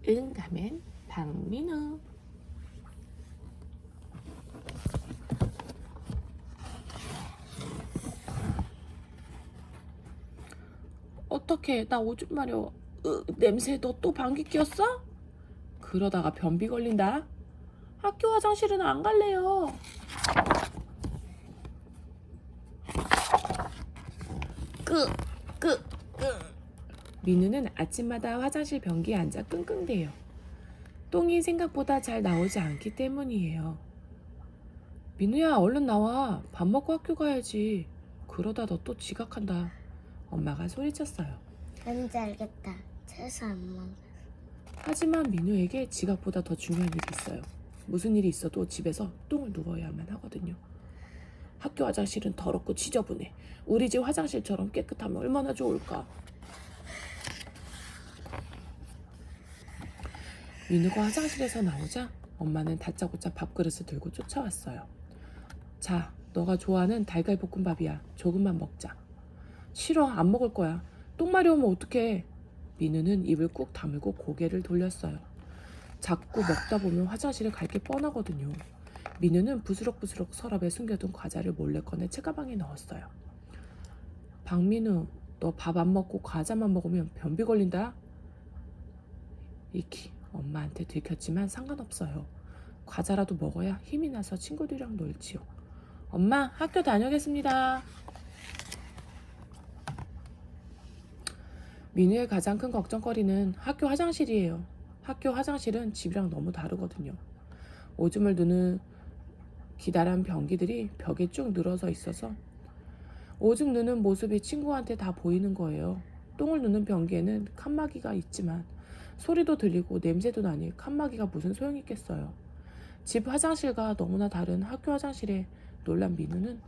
응 가면 박민우. 어떡해, 나 오줌 마려. 냄새, 너 또 방귀 뀌었어? 그러다가 변비 걸린다. 학교 화장실은 안 갈래요. 끄, 끄, 끄. 민우는 아침마다 화장실 변기에 앉아 끙끙대요. 똥이 생각보다 잘 나오지 않기 때문이에요. 민우야, 얼른 나와. 밥 먹고 학교 가야지. 그러다 너 또 지각한다. 엄마가 소리쳤어요. 뭔지 알겠다. 채소 안 먹어. 하지만 민우에게 지각보다 더 중요한 일이 있어요. 무슨 일이 있어도 집에서 똥을 누워야만 하거든요. 학교 화장실은 더럽고 지저분해. 우리 집 화장실처럼 깨끗하면 얼마나 좋을까. 민우가 화장실에서 나오자 엄마는 다짜고짜 밥그릇을 들고 쫓아왔어요. 자, 너가 좋아하는 달걀볶음밥이야. 조금만 먹자. 싫어, 안 먹을 거야. 똥 마려우면 어떡해. 민우는 입을 꾹 다물고 고개를 돌렸어요. 자꾸 먹다 보면 화장실에 갈 게 뻔하거든요. 민우는 부스럭부스럭 서랍에 숨겨둔 과자를 몰래 꺼내 책가방에 넣었어요. 박민우, 너 밥 안 먹고 과자만 먹으면 변비 걸린다. 이키, 엄마한테 들켰지만 상관없어요. 과자라도 먹어야 힘이 나서 친구들이랑 놀지요. 엄마, 학교 다녀오겠습니다. 민우의 가장 큰 걱정거리는 학교 화장실이에요. 학교 화장실은 집이랑 너무 다르거든요. 오줌을 누는 기다란 변기들이 벽에 쭉 늘어서 있어서 오줌 누는 모습이 친구한테 다 보이는 거예요. 똥을 누는 변기에는 칸막이가 있지만 소리도 들리고 냄새도 나니 칸막이가 무슨 소용이 있겠어요. 집 화장실과 너무나 다른 학교 화장실에 놀란 민우는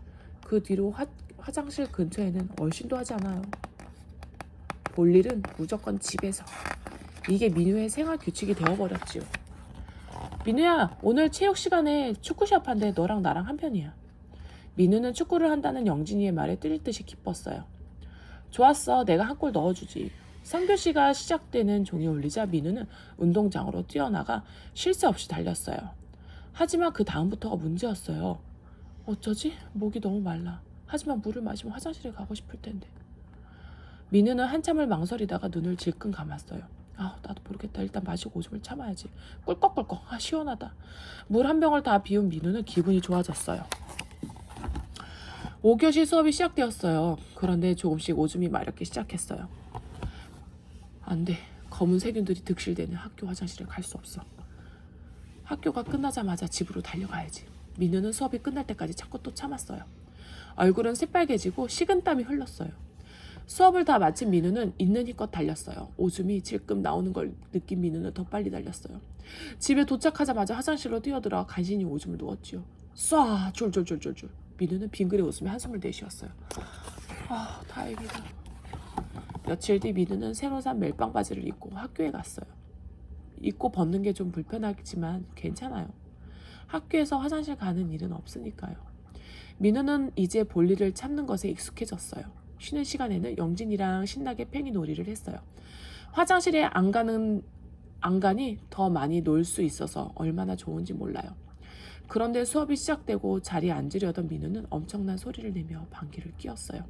그 뒤로 화장실 근처에는 얼씬도 하지 않아요. 볼일은 무조건 집에서. 이게 민우의 생활 규칙이 되어버렸지요. 민우야, 오늘 체육 시간에 축구 시합한대. 너랑 나랑 한 편이야. 민우는 축구를 한다는 영진이의 말에 뜰 듯이 기뻤어요. 좋았어, 내가 한 골 넣어주지. 3교시가 시작되는 종이 울리자 민우는 운동장으로 뛰어나가 쉴 새 없이 달렸어요. 하지만 그 다음부터가 문제였어요. 어쩌지? 목이 너무 말라. 하지만 물을 마시면 화장실에 가고 싶을 텐데. 민우는 한참을 망설이다가 눈을 질끈 감았어요. 나도 모르겠다. 일단 마시고 오줌을 참아야지. 꿀꺽꿀꺽. 시원하다. 물 한 병을 다 비운 민우는 기분이 좋아졌어요. 5교시 수업이 시작되었어요. 그런데 조금씩 오줌이 마렵기 시작했어요. 안 돼. 검은 세균들이 득실대는 학교 화장실에 갈 수 없어. 학교가 끝나자마자 집으로 달려가야지. 민우는 수업이 끝날 때까지 참고 또 참았어요. 얼굴은 새빨개지고 식은땀이 흘렀어요. 수업을 다 마친 민우는 있는 힘껏 달렸어요. 오줌이 질끔 나오는 걸 느낀 민우는 더 빨리 달렸어요. 집에 도착하자마자 화장실로 뛰어들어 간신히 오줌을 누웠지요. 쏴! 줄줄줄줄줄. 민우는 빙그레 웃으며 한숨을 내쉬었어요. 다행이다. 며칠 뒤 민우는 새로 산 멜빵 바지를 입고 학교에 갔어요. 입고 벗는 게 좀 불편하지만 괜찮아요. 학교에서 화장실 가는 일은 없으니까요. 민우는 이제 볼일을 참는 것에 익숙해졌어요. 쉬는 시간에는 영진이랑 신나게 팽이 놀이를 했어요. 화장실에 안 가니 더 많이 놀 수 있어서 얼마나 좋은지 몰라요. 그런데 수업이 시작되고 자리에 앉으려던 민우는 엄청난 소리를 내며 방귀를 뀌었어요.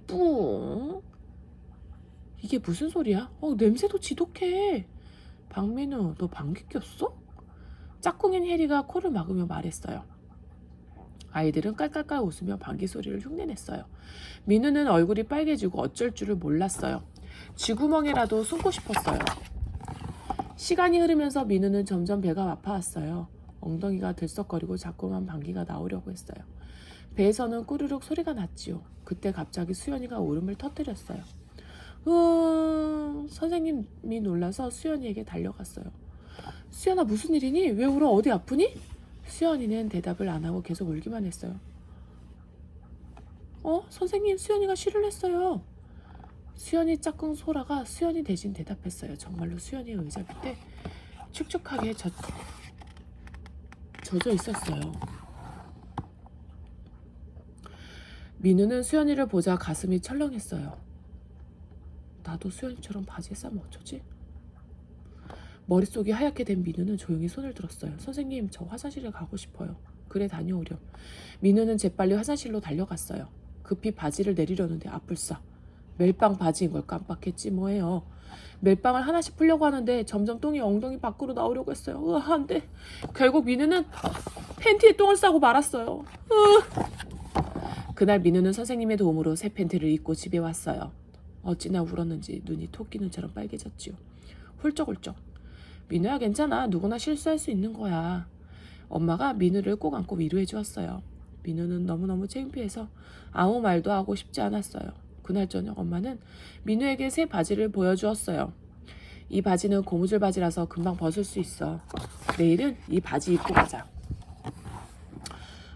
뿡! 이게 무슨 소리야? 냄새도 지독해. 박민우, 너 방귀 뀌었어? 짝꿍인 혜리가 코를 막으며 말했어요. 아이들은 깔깔깔 웃으며 방귀 소리를 흉내냈어요. 민우는 얼굴이 빨개지고 어쩔 줄을 몰랐어요. 쥐구멍이라도 숨고 싶었어요. 시간이 흐르면서 민우는 점점 배가 아파왔어요. 엉덩이가 들썩거리고 자꾸만 방귀가 나오려고 했어요. 배에서는 꾸르륵 소리가 났지요. 그때 갑자기 수연이가 울음을 터뜨렸어요. 선생님이 놀라서 수연이에게 달려갔어요. 수연아, 무슨 일이니? 왜 울어? 어디 아프니? 수연이는 대답을 안 하고 계속 울기만 했어요. 선생님, 수연이가 쉬를 했어요. 수연이 짝꿍 소라가 수연이 대신 대답했어요. 정말로 수연이의 의자 밑에 축축하게 젖어 있었어요. 민우는 수연이를 보자 가슴이 철렁했어요. 나도 수연이처럼 바지에 싸면 어쩌지? 머릿속이 하얗게 된 민우는 조용히 손을 들었어요. 선생님, 저 화장실에 가고 싶어요. 그래, 다녀오렴. 민우는 재빨리 화장실로 달려갔어요. 급히 바지를 내리려는데 아뿔싸. 멜빵 바지인 걸 깜빡했지 뭐예요. 멜빵을 하나씩 풀려고 하는데 점점 똥이 엉덩이 밖으로 나오려고 했어요. 안 돼. 결국 민우는 팬티에 똥을 싸고 말았어요. 그날 민우는 선생님의 도움으로 새 팬티를 입고 집에 왔어요. 어찌나 울었는지 눈이 토끼 눈처럼 빨개졌지요. 훌쩍훌쩍. 민우야, 괜찮아. 누구나 실수할 수 있는 거야. 엄마가 민우를 꼭 안고 위로해 주었어요. 민우는 너무너무 창피해서 아무 말도 하고 싶지 않았어요. 그날 저녁 엄마는 민우에게 새 바지를 보여주었어요. 이 바지는 고무줄 바지라서 금방 벗을 수 있어. 내일은 이 바지 입고 가자.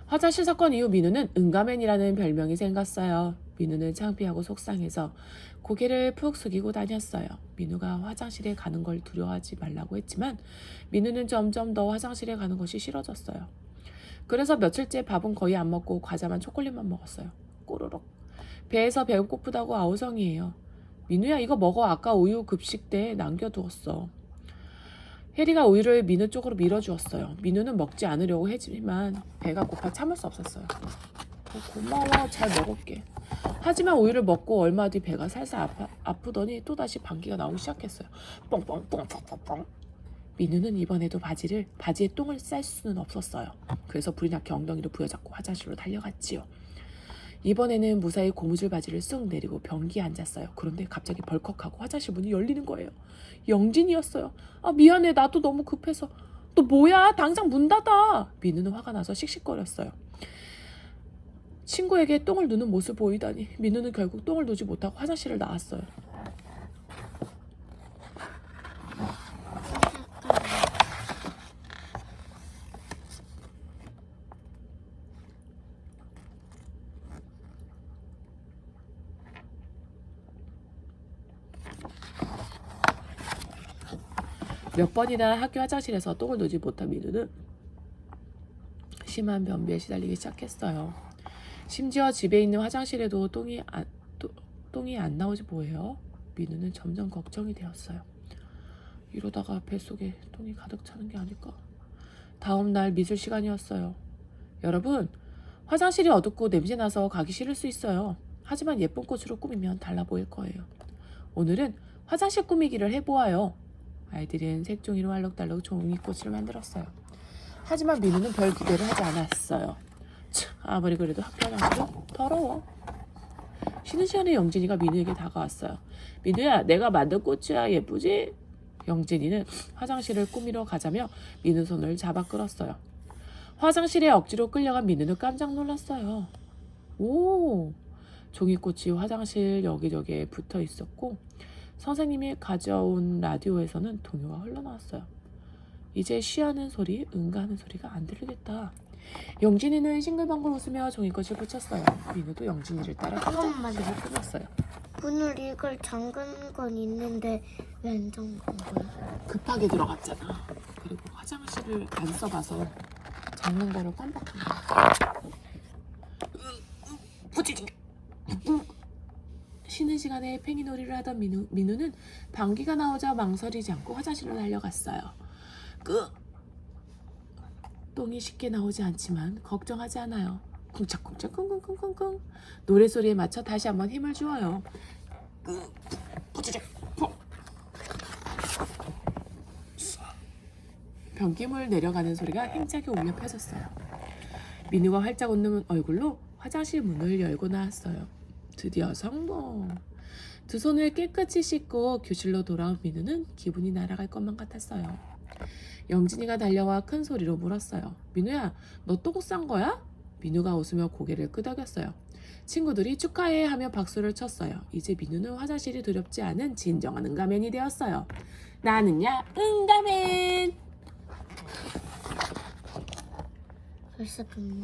화장실 사건 이후 민우는 응가맨이라는 별명이 생겼어요. 민우는 창피하고 속상해서 고개를 푹 숙이고 다녔어요. 민우가 화장실에 가는 걸 두려워하지 말라고 했지만 민우는 점점 더 화장실에 가는 것이 싫어졌어요. 그래서 며칠째 밥은 거의 안 먹고 과자만 초콜릿만 먹었어요. 꼬르륵. 배에서 배고프다고 아우성이에요. 민우야, 이거 먹어. 아까 우유 급식 때 남겨두었어. 혜리가 우유를 민우 쪽으로 밀어주었어요. 민우는 먹지 않으려고 했지만 배가 고파 참을 수 없었어요. 고마워, 잘 먹을게. 하지만 우유를 먹고 얼마 뒤 배가 살살 아프더니 또다시 방귀가 나오기 시작했어요. 뻥뻥뻥뻥뻥뻥. 민우는 이번에도 바지에 똥을 쌀 수는 없었어요. 그래서 불이 나게 엉덩이로 부여잡고 화장실로 달려갔지요. 이번에는 무사히 고무줄 바지를 쑥 내리고 변기에 앉았어요. 그런데 갑자기 벌컥하고 화장실 문이 열리는 거예요. 영진이었어요. 아, 미안해. 나도 너무 급해서. 너 뭐야? 당장 문 닫아. 민우는 화가 나서 씩씩거렸어요. 친구에게 똥을 누는 모습을 보이다니. 민우는 결국 똥을 누지 못하고 화장실을 나왔어요. 몇 번이나 학교 화장실에서 똥을 누지 못한 민우는 심한 변비에 시달리기 시작했어요. 심지어 집에 있는 화장실에도 똥이 안 나오지 뭐예요? 민우는 점점 걱정이 되었어요. 이러다가 뱃속에 똥이 가득 차는 게 아닐까? 다음 날 미술 시간이었어요. 여러분, 화장실이 어둡고 냄새나서 가기 싫을 수 있어요. 하지만 예쁜 꽃으로 꾸미면 달라 보일 거예요. 오늘은 화장실 꾸미기를 해보아요. 아이들은 색종이로 알록달록 종이꽃을 만들었어요. 하지만 민우는 별 기대를 하지 않았어요. 아무리 그래도 학교 화장실은 더러워. 쉬는 시간에 영진이가 민우에게 다가왔어요. 민우야, 내가 만든 꽃이야. 예쁘지? 영진이는 화장실을 꾸미러 가자며 민우 손을 잡아 끌었어요. 화장실에 억지로 끌려간 민우는 깜짝 놀랐어요. 오! 종이꽃이 화장실 여기저기에 붙어 있었고 선생님이 가져온 라디오에서는 동요가 흘러나왔어요. 이제 쉬하는 소리, 응가하는 소리가 안 들리겠다. 영진이는 싱글벙글 웃으며 종이꽃을 붙였어요. 민우도 영진이를 따라 잠깐만요. 끝났어요. 문을 이걸 잠근 건 있는데 왜 안 잠근 거야? 급하게 들어갔잖아. 그리고 화장실을 안 써봐서 잠는 거를 깜빡한 거야. 쉬는 시간에 팽이놀이를 하던 민우는 방귀가 나오자 망설이지 않고 화장실로 달려갔어요. 똥이 쉽게 나오지 않지만 걱정하지 않아요. 쿵짝쿵짝 쿵쿵쿵쿵쿵 노래소리에 맞춰 다시 한번 힘을 주어요. 변기물 내려가는 소리가 힘차게 울려 퍼졌어요. 민우가 활짝 웃는 얼굴로 화장실 문을 열고 나왔어요. 드디어 성공! 두 손을 깨끗이 씻고 교실로 돌아온 민우는 기분이 날아갈 것만 같았어요. 영진이가 달려와 큰 소리로 물었어요. 민우야, 너 똥 싼 거야? 민우가 웃으며 고개를 끄덕였어요. 친구들이 축하해 하며 박수를 쳤어요. 이제 민우는 화장실이 두렵지 않은 진정한 응가맨이 되었어요. 나는야 응가맨! 벌써 끝나.